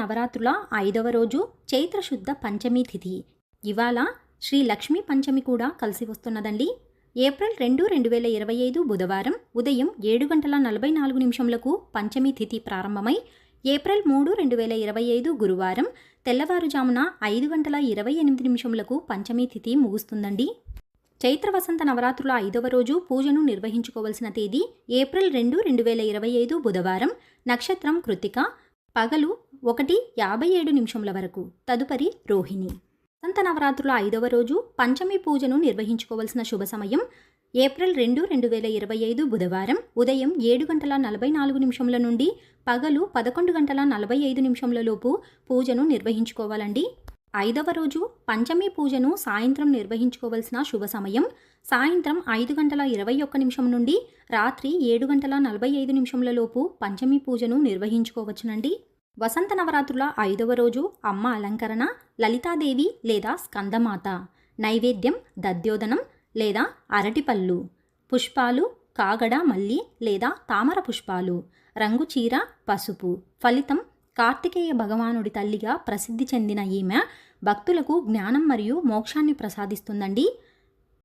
నవరాత్రుల 5వ రోజు చైత్ర శుద్ధ పంచమి తిథి. ఇవాళ శ్రీ లక్ష్మీ పంచమి కూడా కలిసి వస్తున్నదండి. ఏప్రిల్ 2, 2025 బుధవారం ఉదయం 7:44 పంచమి తిథి ప్రారంభమై ఏప్రిల్ 3, 2025 గురువారం తెల్లవారుజామున 5:28 పంచమి తిథి ముగుస్తుందండి. చైత్ర వసంత నవరాత్రుల 5వ రోజు పూజను నిర్వహించుకోవలసిన తేదీ ఏప్రిల్ 2, 2025 బుధవారం. నక్షత్రం కృత్తిక. పగలు 1:57 వరకు. తదుపరి రోహిణి. వసంత నవరాత్రుల 5వ రోజు పంచమి పూజను నిర్వహించుకోవలసిన శుభ సమయం ఏప్రిల్ 2, 2025 బుధవారం ఉదయం 7:44 నుండి పగలు 11:45 లోపు పూజను నిర్వహించుకోవాలండి. 5వ రోజు పంచమి పూజను సాయంత్రం నిర్వహించుకోవలసిన శుభ సమయం సాయంత్రం 5:21 నుండి రాత్రి 7:45 లోపు పంచమి పూజను నిర్వహించుకోవచ్చునండి. వసంత నవరాత్రుల 5వ రోజు అమ్మ అలంకరణ లలితాదేవి లేదా స్కందమాత. నైవేద్యం దద్యోదనం లేదా అరటిపళ్ళు, పుష్పాలు కాగడ మల్లి లేదా తామర పుష్పాలు, రంగు చీర పసుపు. ఫలితం కార్తికేయ భగవానుడి తల్లిగా ప్రసిద్ధి చెందిన ఈమె భక్తులకు జ్ఞానం మరియు మోక్షాన్ని ప్రసాదిస్తుందండి.